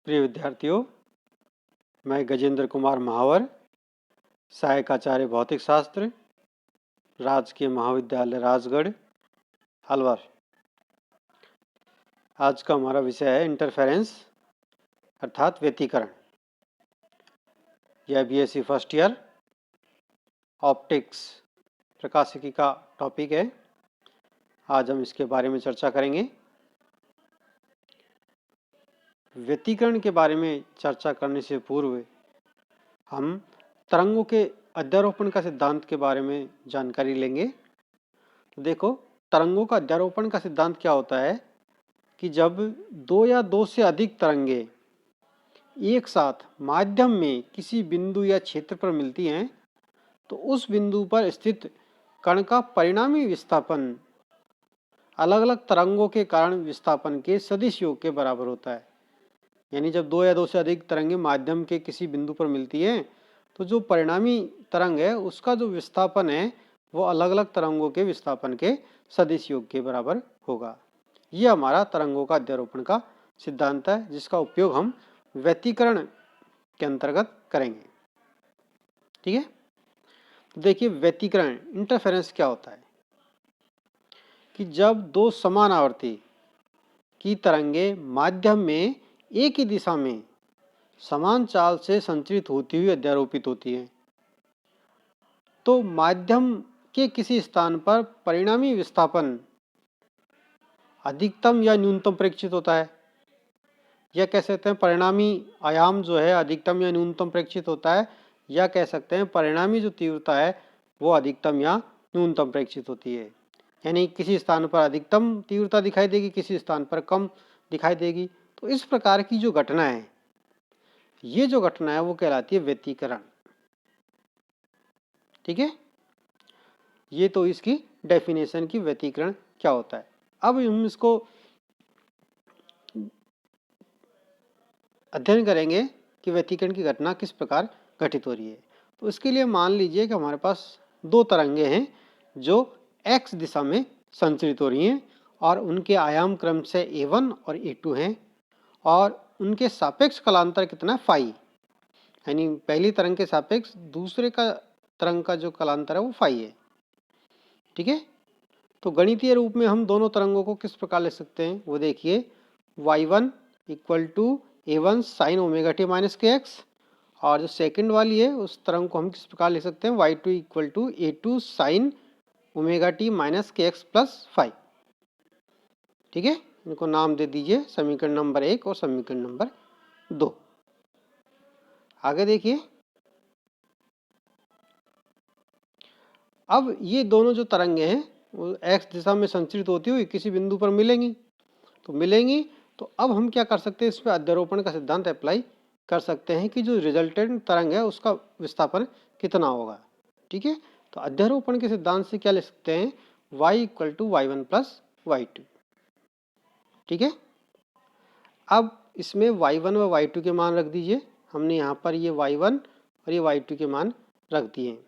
प्रिय विद्यार्थियों, मैं गजेंद्र कुमार महावर, सहायक आचार्य भौतिक शास्त्र, राजकीय महाविद्यालय राजगढ़, अलवर। आज का हमारा विषय है इंटरफेरेंस अर्थात व्यतिकरण। यह बीएससी फर्स्ट ईयर ऑप्टिक्स प्रकाशिकी का टॉपिक है। आज हम इसके बारे में चर्चा करेंगे। व्यतिकरण के बारे में चर्चा करने से पूर्व हम तरंगों के अध्यारोपण का सिद्धांत के बारे में जानकारी लेंगे। तो देखो, तरंगों का अध्यारोपण का सिद्धांत क्या होता है कि जब दो या दो से अधिक तरंगे एक साथ माध्यम में किसी बिंदु या क्षेत्र पर मिलती हैं तो उस बिंदु पर स्थित कण का परिणामी विस्थापन अलग अलग तरंगों के कारण विस्थापन के सदिश योग के बराबर होता है। यानी जब दो या दो से अधिक तरंगे माध्यम के किसी बिंदु पर मिलती हैं तो जो परिणामी तरंग है उसका जो विस्थापन है वो अलग अलग तरंगों के विस्थापन के सदिश योग के बराबर होगा। यह हमारा तरंगों का अध्यारोपण का सिद्धांत है, जिसका उपयोग हम व्यतिकरण के अंतर्गत करेंगे। ठीक है, तो देखिए व्यतिकरण इंटरफेरेंस क्या होता है कि जब दो समान आवर्ती की तरंगे माध्यम में एक ही दिशा में समान चाल से संचरित होती हुई अध्यारोपित होती हैं तो माध्यम के किसी स्थान पर परिणामी विस्थापन अधिकतम या न्यूनतम प्रेक्षित होता है। या कह सकते हैं परिणामी आयाम जो है अधिकतम या न्यूनतम प्रेक्षित होता है, या कह सकते हैं परिणामी जो तीव्रता है वो अधिकतम या न्यूनतम प्रेक्षित होती है। यानी किसी स्थान पर अधिकतम तीव्रता दिखाई देगी, किसी स्थान पर कम दिखाई देगी। तो इस प्रकार की जो घटना है, ये जो घटना है वो कहलाती है व्यतिकरण। ठीक है, ये तो इसकी डेफिनेशन की व्यतिकरण क्या होता है। अब हम इसको अध्ययन करेंगे कि व्यतिकरण की घटना किस प्रकार घटित हो रही है। तो इसके लिए मान लीजिए कि हमारे पास दो तरंगे हैं जो x दिशा में संचरित हो रही हैं और उनके आयाम क्रम से a1 और a2 हैं और उनके सापेक्ष कलांतर कितना है फाई। यानी पहली तरंग के सापेक्ष दूसरे का तरंग का जो कलांतर है वो फाई है। ठीक है, तो गणितीय रूप में हम दोनों तरंगों को किस प्रकार लिख सकते हैं वो देखिए। y1 equal to a1 sine omega T minus के एक्स, और जो सेकंड वाली है उस तरंग को हम किस प्रकार लिख सकते हैं y2 equal to a2 sine omega T minus के एक्स प्लस फाइव। ठीक है, इनको नाम दे दीजिए समीकरण नंबर 1 और समीकरण नंबर 2। आगे देखिए, अब ये दोनों जो तरंगे हैं वो x दिशा में संचरित होती हुई किसी बिंदु पर मिलेंगी। तो अब हम क्या कर सकते हैं, इस पर अध्यारोपण का सिद्धांत अप्लाई कर सकते हैं कि जो रिजल्टेंट तरंग है उसका विस्थापन कितना होगा। ठीक है, तो अध्यारोपण के सिद्धांत से क्या लिख सकते हैं, y equal to y1 plus y2। ठीक है, अब इसमें y1 व y2 के मान रख दीजिए। हमने यहाँ पर ये y1 और ये y2 के मान रख दिए।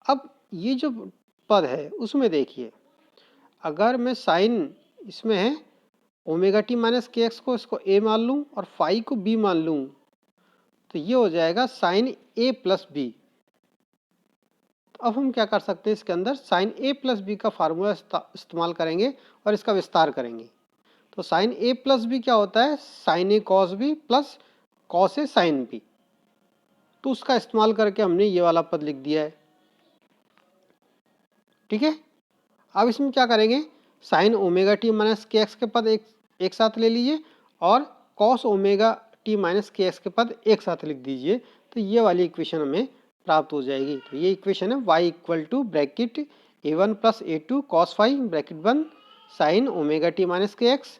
अब ये जो पद है उसमें देखिए, अगर मैं साइन इसमें है ओमेगा टी माइनस के एक्स को इसको a मान लूँ और फाई को b मान लूँ तो ये हो जाएगा साइन a प्लस बी। तो अब हम क्या कर सकते हैं, इसके अंदर साइन a प्लस बी का फार्मूला इस्तेमाल करेंगे और इसका विस्तार करेंगे। तो साइन a प्लस बी क्या होता है, sine a cos b plus cos a sine b. तो उसका इस्तेमाल करके हमने ये वाला पद लिख दिया है। ठीक है, अब इसमें क्या करेंगे, साइन ओमेगा टी माइनस के एक्स के पद एक साथ ले लीजिए और कॉस ओमेगा टी माइनस के एक्स के पद एक साथ लिख दीजिए। तो ये वाली इक्वेशन हमें प्राप्त हो जाएगी। तो ये इक्वेशन है y equal to bracket a1 plus a2 cos five bracket 1 sine omega T minus के x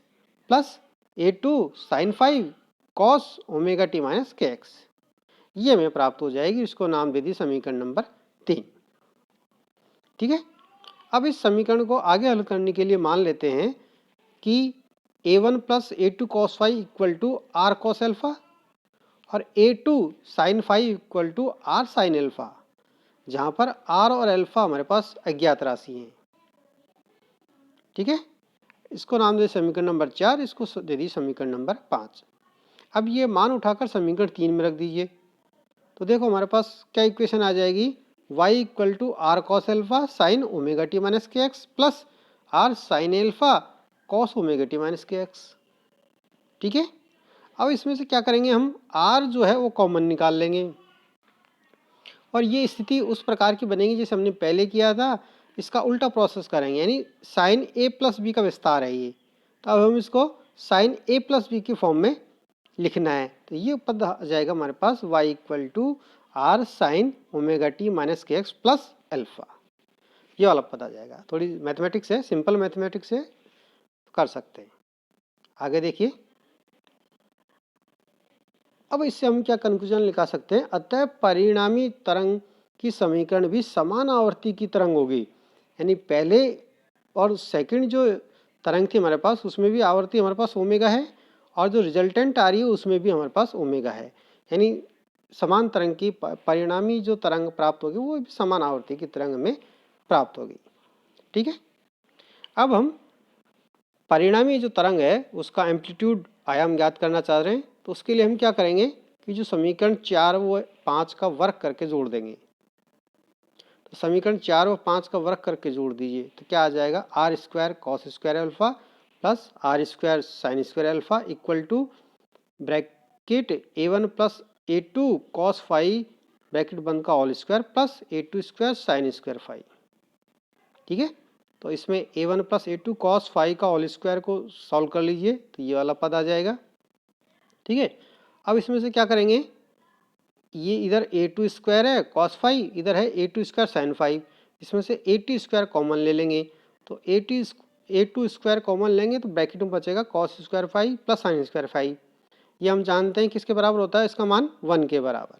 plus a2 sine five cos omega T minus के एक्स। ये हमें प्राप्त हो जाएगी। इसको नाम दे दी समीकरण नंबर 3। ठीक है, अब इस समीकरण को आगे हल करने के लिए मान लेते हैं कि a1 plus a2 cos phi equal to are cos alpha और a2 sine phi equal to r sine alpha, जहां पर r और एल्फा हमारे पास अज्ञात राशि हैं। ठीक है, इसको नाम दे समीकरण नंबर 4, इसको दे दी समीकरण नंबर 5। अब ये मान उठाकर समीकरण 3 में रख दीजिए। तो देखो हमारे पास क्या इक्वेशन आ जाएगी, y equal to are cos alpha sine omega T minus के x plus R sine alpha cos omega T minus के एक्स। ठीक है, अब इसमें से क्या करेंगे, हम r जो है वो कॉमन निकाल लेंगे और ये स्थिति उस प्रकार की बनेगी जैसे हमने पहले किया था। इसका उल्टा प्रोसेस करेंगे, यानी साइन ए प्लस बी का विस्तार है ये। तो अब हम इसको साइन ए प्लस बी की फॉर्म में लिखना है। तो ये पद आ जाएगा हमारे पास y equal to r sine omega T minus के एक्स प्लस एल्फा। ये वाला पद आ जाएगा। थोड़ी मैथमेटिक्स है, सिंपल मैथमेटिक्स है, कर सकते हैं। आगे देखिए, अब इससे हम क्या कंक्लूजन निकाल सकते हैं, अतः परिणामी तरंग की समीकरण भी समान आवर्ती की तरंग होगी। यानी पहले और सेकंड जो तरंग थी हमारे पास उसमें भी आवर्ती हमारे पास ओमेगा है और जो रिजल्टेंट आ रही है उसमें भी हमारे पास ओमेगा है। यानी समान तरंग की परिणामी जो तरंग प्राप्त होगी वो भी समान आवर्ती की तरंग में प्राप्त होगी। ठीक है, अब हम परिणामी जो तरंग है उसका एम्पलीट्यूड आयाम ज्ञात करना चाह रहे हैं। तो उसके लिए हम क्या करेंगे कि जो समीकरण 4 व 5 का वर्ग करके जोड़ देंगे। तो समीकरण 4 व 5 का वर्ग करके जोड़ दीजिए तो क्या आ जाएगा, r square cos square alpha plus r square sine square alpha equal to bracket a1 plus a2 cos phi bracket बंद का whole square plus a2 square sine square phi. ठीक है, तो इसमें a1 plus a2 cos phi का whole square को solve कर लीजिए तो ये वाला पद आ जाएगा। ठीक है, अब इसमें से क्या करेंगे, ये इधर a2 स्क्वायर है कॉस फाई, इधर है a2 स्क्वायर साइन फाई, इसमें से a2 स्क्वायर कॉमन ले लेंगे। तो a2 स्क्वायर कॉमन लेंगे तो ब्रैकेट में बचेगा cos square phi plus sine square phi. ये हम जानते हैं किसके बराबर होता है, इसका मान 1 के बराबर।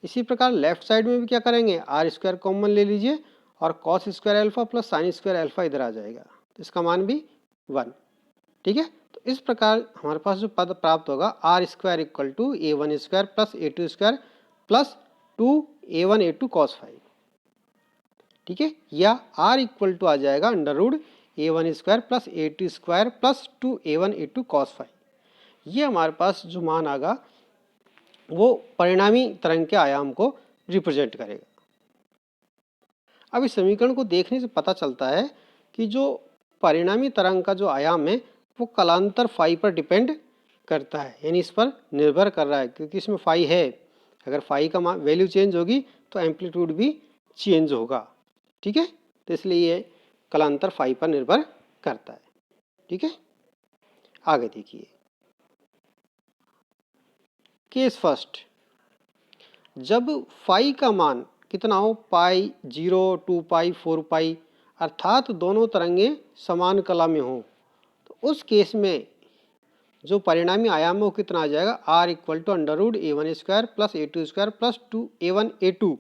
इसी प्रकार लेफ्ट साइड में भी क्या करेंगे, आर स्क्वायर कॉमन ले लीजिए और cos square alpha plus sine square alpha इधर आ जाएगा तो इसका मान भी 1। ठीक है, तो इस प्रकार हमारे पास जो पद प्राप्त होगा r square equal to a1 square plus a2 square plus 2a1 a2 cos phi. ठीक है, या आर इक्वल टू आ जाएगा under root a1 square plus a2 square plus 2a1 a2 cos phi. ये हमारे पास जो मान आएगा वो परिणामी तरंग के आयाम को रिप्रेजेंट करेगा। अब इस समीकरण को देखने से पता चलता है कि जो परिणामी तरंग का जो आयाम है वो कलांतर फाई पर डिपेंड करता है, यानी इस पर निर्भर कर रहा है क्योंकि इसमें फाई है। अगर फाई का वैल्यू चेंज होगी तो एम्पलीट्यूड भी चेंज होगा। ठीक है, तो इसलिए ये कलांतर फाई पर निर्भर करता है। ठीक है, आगे देखिए, केस फर्स्ट, जब फाई का मान कितना हो, पाई 0 2 पाई 4 पाई अर्थात दोनों तरंगे समान कला में हो, तो उस केस में जो परिणामी आयाम है वो कितना आ जाएगा, r equal to under root a1 square plus a2 square plus 2a1 a2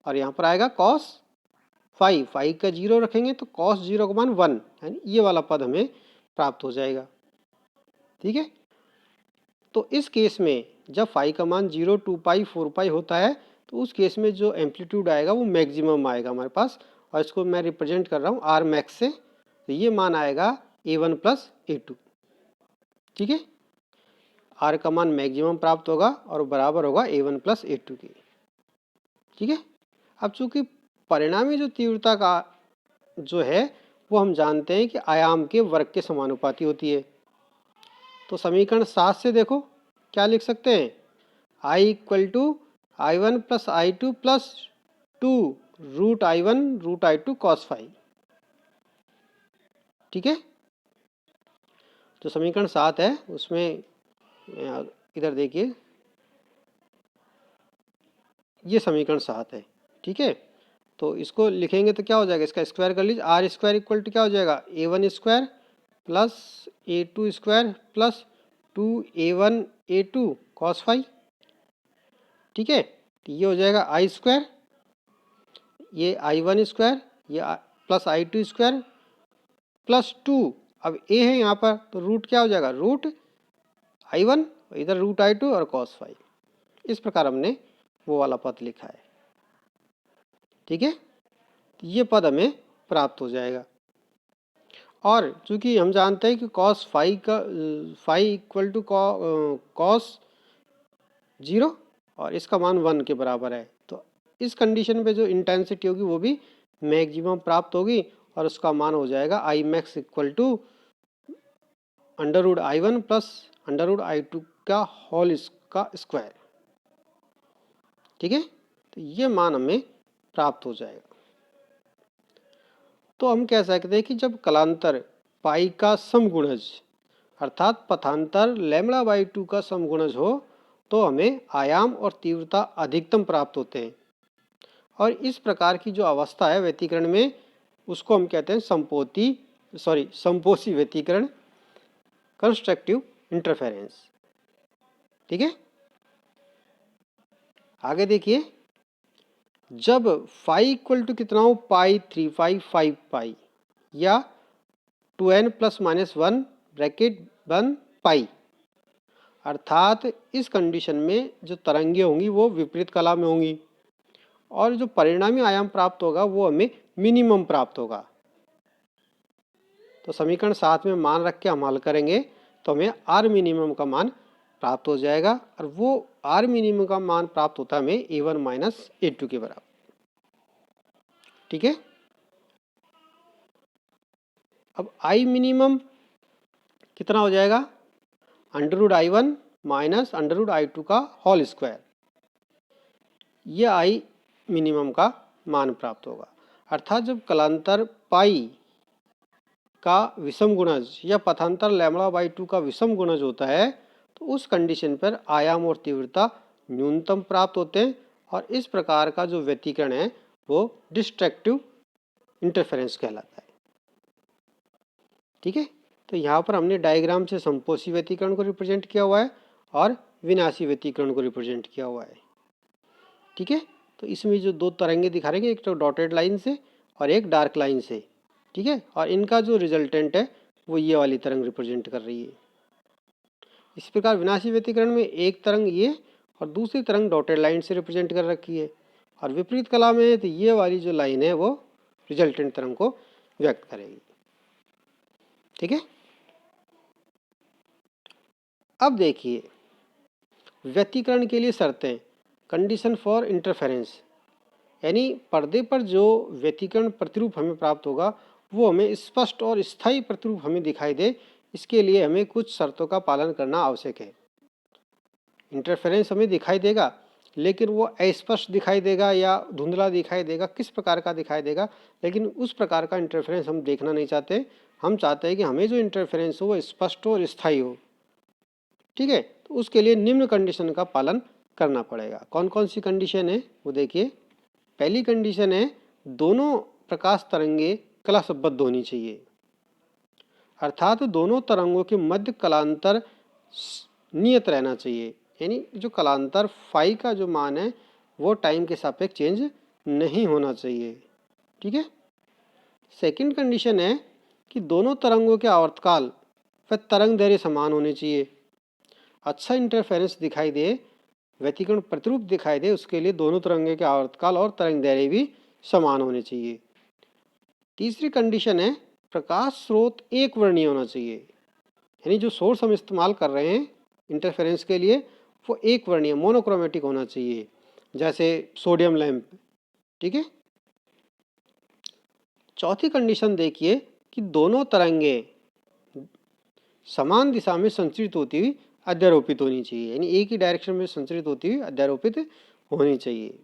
और यहाँ पर आएगा कॉस फाई, फाई का 0 रखेंगे तो कॉस 0 का मान 1, यानी ये वाला पद हमें प्राप्त हो जाएगा। ठीक है, तो इस केस में जब फाई का मान 0 2 पाई 4 पाई होता है तो उस केस में जो एम्पलीट्यूड आएगा वो मैक्सिमम आएगा हमारे पास और इसको मैं रिप्रेजेंट कर रहा हूँ आर मैक्स से। तो ये मान आएगा a1 प्लस a2। ठीक है, आर का मान मैक्सिमम प्राप्त होगा और बराबर होगा a1 प्लस a2 की। ठीक है, अब चूंकि परिणामी जो तीव्रता का जो है वो हम जानते हैं कि आयाम के वर्ग के समानुपाती होती है। तो समीकरण 7 से देखो क्या लिख सकते हैं, I equal to I1 plus I2 plus 2 root I1 root I2 cos phi. ठीक है, तो समीकरण 7 है उसमें इधर देखिए ये समीकरण 7 है। ठीक है, तो इसको लिखेंगे तो क्या हो जाएगा, इसका स्क्वायर कर लीजिए, आर स्क्वायर इक्वल टू क्या हो जाएगा, a1 square plus a2 square plus 2a1 a2 cos phi. ठीक है, तो ये हो जाएगा आई स्क्वायर, ये I1 स्क्वायर, ये प्लस I2 स्क्वायर प्लस 2, अब a है यहाँ पर तो रूट क्या हो जाएगा, रूट I1 इधर रूट I2 और कॉस फाई। इस प्रकार हमने वो वाला पद लिखा है। ठीक है, तो ये पद हमें प्राप्त हो जाएगा और चूंकि हम जानते हैं कि कॉस फाई का फाई इक्वल टू कॉस 0 और इसका मान 1 के बराबर है, तो इस कंडीशन पे जो इंटेंसिटी होगी वो भी मैक्सिमम प्राप्त होगी और उसका मान हो जाएगा I max equal to √I1 plus √I2 का होल का स्क्वायर। ठीक है, तो ये मान हमें प्राप्त हो जाएगा। तो हम कह सकते हैं कि जब कलांतर पाई का समगुणज अर्थात पथांतर λ/2 का समगुणज हो तो हमें आयाम और तीव्रता अधिकतम प्राप्त होते हैं, और इस प्रकार की जो अवस्था है व्यतिकरण में उसको हम कहते हैं संपोषी व्यतिकरण, कंस्ट्रक्टिव इंटरफेरेंस। ठीक है, आगे देखिए, जब फाई इक्वल टू कितना हो पाई 3 पाई 5 पाई या 2n प्लस माइनस 1 ब्रैकेट 1 पाई, अर्थात इस कंडीशन में जो तरंगे होंगी वो विपरीत कला में होंगी और जो परिणामी आयाम प्राप्त होगा वो हमें मिनिमम प्राप्त होगा। तो समीकरण 7 में मान रख के हम हल करेंगे तो हमें आर मिनिमम का मान प्राप्त हो जाएगा और वो आर मिनिमम का मान प्राप्त होता है हमें A1 माइनस A2 के बराबर। ठीक है, अब आई मिनिमम कितना हो जाएगा √I1 माइनस √I2 का होल स्क्वायर, ये आई मिनिमम का मान प्राप्त होगा। अर्थात जब कलांतर पाई का विषम गुणज या पथांतर λ/2 का विषम गुणज होता है तो उस कंडीशन पर आयाम और तीव्रता न्यूनतम प्राप्त होते हैं और इस प्रकार का जो व्यतिकरण है वो डिस्ट्रक्टिव इंटरफेरेंस कहलाता है। ठीक है, तो यहाँ पर हमने डायग्राम से संपोषी व्यतिकरण को रिप्रेजेंट किया हुआ है और विनाशी व्यतिकरण को रिप्रेजेंट किया हुआ है। ठीक है, तो इसमें जो दो तरंगे दिखा रहे हैं, एक तो डॉटेड लाइन से और एक डार्क लाइन से। ठीक है, और इनका जो रिजल्टेंट है वो ये वाली तरंग रिप्रेजेंट कर रही है। इस प्रकार विनाशी व्यतिकरण में एक तरंग ये और दूसरी तरंग डॉटेड लाइन से रिप्रेजेंट कर रखी है, और विपरीत कला में तो ये वाली जो लाइन है वो रिजल्टेंट तरंग को व्यक्त करेगी। ठीक है, अब देखिए व्यतिकरण के लिए शर्तें, कंडीशन फॉर इंटरफेरेंस, यानी पर्दे पर जो व्यतिकरण प्रतिरूप हमें प्राप्त होगा वो हमें स्पष्ट और स्थायी प्रतिरूप हमें दिखाई दे, इसके लिए हमें कुछ शर्तों का पालन करना आवश्यक है। इंटरफेरेंस हमें दिखाई देगा लेकिन वो अस्पष्ट दिखाई देगा या धुंधला दिखाई देगा, किस प्रकार का दिखाई देगा, लेकिन उस प्रकार का इंटरफेरेंस हम देखना नहीं चाहते। हम चाहते हैं कि हमें जो इंटरफेरेंस हो वो स्पष्ट और स्थायी हो। ठीक है, तो उसके लिए निम्न कंडीशन का पालन करना पड़ेगा। कौन कौन सी कंडीशन है वो देखिए। पहली कंडीशन है दोनों प्रकाश तरंगे कलाशबद्ध होनी चाहिए, अर्थात दोनों तरंगों के मध्य कलांतर नियत रहना चाहिए, यानी जो कलांतर फाई का जो मान है वो टाइम के सापेक्ष चेंज नहीं होना चाहिए। ठीक है, सेकंड कंडीशन है कि दोनों तरंगों के आवर्तकाल व तरंग दैर्घ्य समान होने चाहिए। अच्छा इंटरफेरेंस दिखाई दे, व्यतिकरण प्रतिरूप दिखाई दे, उसके लिए दोनों तरंगे के आवर्तकाल और तरंग दैर्घ्य भी समान होने चाहिए। तीसरी कंडीशन है प्रकाश स्रोत एक वर्णीय होना चाहिए, यानी जो सोर्स हम इस्तेमाल कर रहे हैं इंटरफेरेंस के लिए वो एक वर्णीय मोनोक्रोमेटिक होना चाहिए, जैसे सोडियम लैंप। ठीक है, चौथी कंडीशन देखिए कि दोनों तरंगे समान दिशा में संचरित होती हुई अध्यारोपित होनी चाहिए, यानी एक ही डायरेक्शन में संचरित होती हुई अध्यारोपित होनी चाहिए।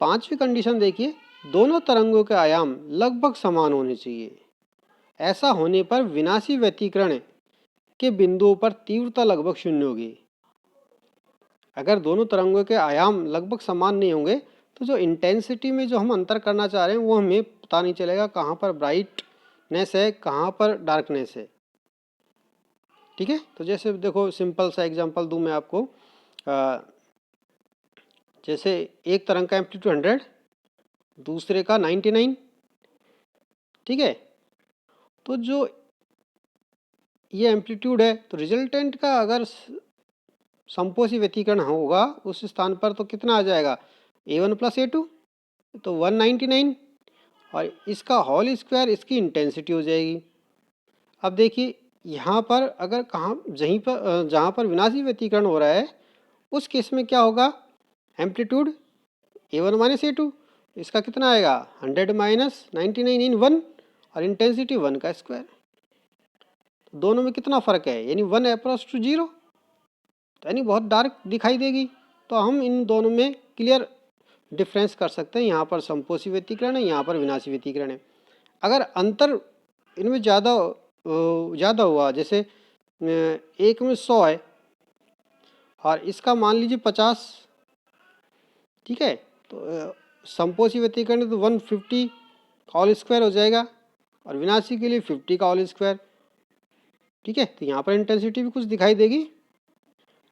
पांचवी कंडीशन देखिए दोनों तरंगों के आयाम लगभग समान होने चाहिए। ऐसा होने पर विनाशी व्यतिकरण के बिंदुओं पर तीव्रता लगभग शून्य होगी। अगर दोनों तरंगों के आयाम लगभग समान नहीं होंगे तो जो इंटेंसिटी में जो हम अंतर करना चाह रहे हैं वो हमें पता नहीं चलेगा, कहाँ पर ब्राइटनेस है कहाँ पर डार्कनेस है। ठीक है, तो जैसे देखो सिंपल सा एग्जांपल दूं मैं आपको, जैसे एक तरंग का एम्पलीट्यूड 100, दूसरे का 99। ठीक है, तो जो ये एम्पलीट्यूड है तो रिजल्टेंट का अगर संपोषी व्यतिकरण होगा उस स्थान पर तो कितना आ जाएगा A1 प्लस A2, तो 199। और इसका होल स्क्वायर इसकी इंटेंसिटी हो जाएगी। अब देखिए यहाँ पर अगर जहाँ पर विनाशी व्यतिकरण हो रहा है उस केस में क्या होगा, एम्पलीट्यूड A1 माइनस A2, इसका कितना आएगा 100 माइनस 99 इन 1 और इंटेंसिटी 1 का स्क्वायर। तो दोनों में कितना फ़र्क है, यानी 1 अप्रॉक्स टू 0, तो यानी बहुत डार्क दिखाई देगी। तो हम इन दोनों में क्लियर डिफरेंस कर सकते हैं, यहाँ पर समपोषी व्यतिकरण है, यहाँ पर विनाशी व्यतिकरण है। अगर अंतर इनमें ज़्यादा हुआ, जैसे एक में 100 है और इसका मान लीजिए 50, ठीक है, तो समपोषी व्यतिकरण तो 150 का होल स्क्वायर हो जाएगा और विनाशी के लिए 50 का होल स्क्वायर, ठीक है। तो यहाँ पर इंटेंसिटी भी कुछ दिखाई देगी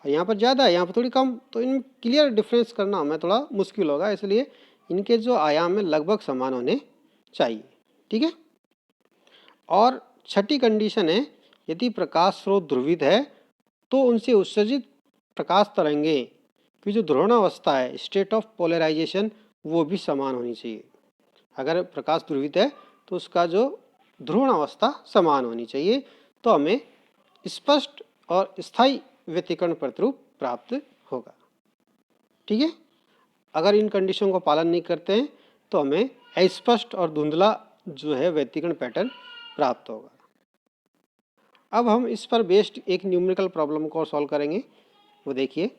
और यहाँ पर ज़्यादा है, यहाँ पर थोड़ी कम, तो इन क्लियर डिफरेंस करना हमें थोड़ा मुश्किल होगा, इसलिए इनके जो आयाम है लगभग समान होने चाहिए, ठीक है। और छठी कंडीशन है, यदि प्रकाश स्रोत ध्रुवित है तो उनसे उत्सर्जित प्रकाश तरंगे की जो ध्रुवणावस्था है, स्टेट ऑफ पोलराइजेशन, वो भी समान होनी चाहिए। अगर प्रकाश ध्रुवित है तो उसका जो ध्रुवणावस्था समान होनी चाहिए, तो हमें स्पष्ट और स्थायी व्यतिकरण प्रतिरूप प्राप्त होगा, ठीक है। अगर इन कंडीशन को पालन नहीं करते हैं तो हमें अस्पष्ट और धुंधला जो है व्यतिकरण पैटर्न प्राप्त होगा। अब हम इस पर बेस्ड एक न्यूमेरिकल प्रॉब्लम को सॉल्व करेंगे। वो देखिए,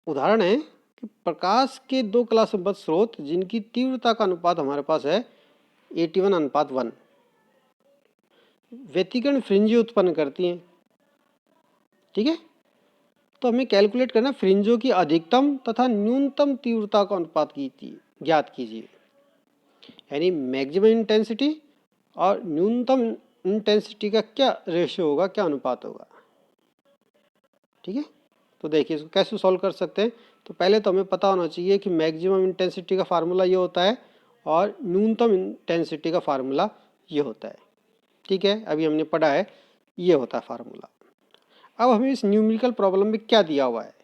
उदाहरण है कि प्रकाश के दो कला संबद्ध स्रोत जिनकी तीव्रता का अनुपात हमारे पास है 81:1, व्यतिकरण फ्रिंजें उत्पन्न करती हैं, ठीक है। तो हमें कैलकुलेट करना फ्रिंजों की अधिकतम तथा न्यूनतम तीव्रता का अनुपात ज्ञात कीजिए, यानी मैक्सिमम इंटेंसिटी और न्यूनतम इंटेंसिटी का क्या रेशियो होगा, क्या अनुपात होगा, ठीक है। तो देखिए इसको कैसे सॉल्व कर सकते हैं। तो पहले तो हमें पता होना चाहिए कि मैक्सिमम इंटेंसिटी का फार्मूला ये होता है और न्यूनतम इंटेंसिटी का फार्मूला ये होता है, ठीक है। अभी हमने पढ़ा है, ये होता है फार्मूला। अब हमें इस न्यूमेरिकल प्रॉब्लम में क्या दिया हुआ है,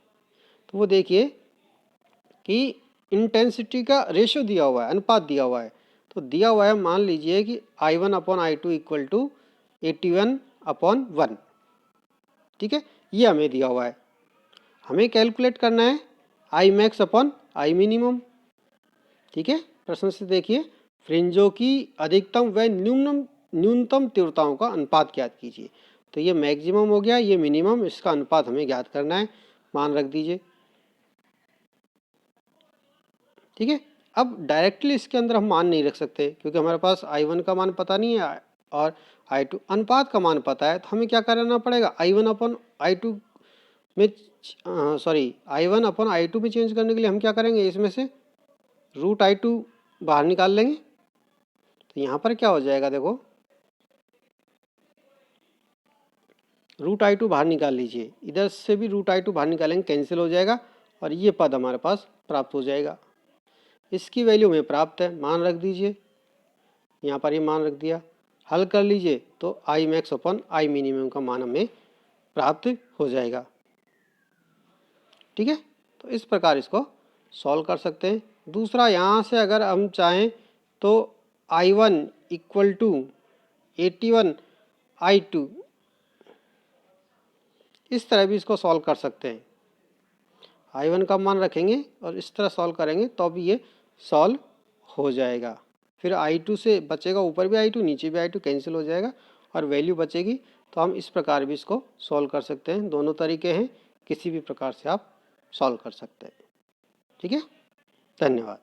तो वो देखिए कि इंटेंसिटी का रेशियो दिया हुआ है, अनुपात दिया हुआ है। तो दिया हुआ है, मान लीजिए कि I1/I2 इक्वल टू 81/1, ठीक है, ये हमें दिया हुआ है। हमें कैलकुलेट करना है Imax/Iminimum, ठीक है। प्रश्न से देखिए, फ्रिंजों की अधिकतम व न्यूनतम तीव्रताओं का अनुपात ज्ञात कीजिए। तो ये मैक्सिमम हो गया, ये मिनिमम, इसका अनुपात हमें ज्ञात करना है, मान रख दीजिए, ठीक है। अब डायरेक्टली इसके अंदर हम मान नहीं रख सकते क्योंकि हमारे पास I1 का मान पता नहीं है और I2 अनुपात का मान पता है। तो हमें क्या करना पड़ेगा, I1/I2 में I1/I2 में चेंज करने के लिए हम क्या करेंगे, इसमें से √I2 बाहर निकाल लेंगे। तो यहाँ पर क्या हो जाएगा, देखो √I2 बाहर निकाल लीजिए, इधर से भी √I2 बाहर निकालेंगे, कैंसिल हो जाएगा और ये पद हमारे पास प्राप्त हो जाएगा। इसकी वैल्यू हमें प्राप्त है, मान रख दीजिए, यहाँ पर ये मान रख दिया, हल कर लीजिए तो Imax/Iminimum का मान हमें प्राप्त हो जाएगा, ठीक है। तो इस प्रकार इसको सॉल्व कर सकते हैं। दूसरा, यहाँ से अगर हम चाहें तो I1 इक्वल टू 81/I2, इस तरह भी इसको सॉल्व कर सकते हैं। I1 का मान रखेंगे और इस तरह सॉल्व करेंगे तो भी ये सॉल्व हो जाएगा। फिर I2 से बचेगा, ऊपर भी I2 नीचे भी I2 कैंसिल हो जाएगा और वैल्यू बचेगी। तो हम इस प्रकार भी इसको सॉल्व कर सकते हैं। दोनों तरीके हैं, किसी भी प्रकार से आप सॉल्व कर सकते हैं, ठीक है। धन्यवाद।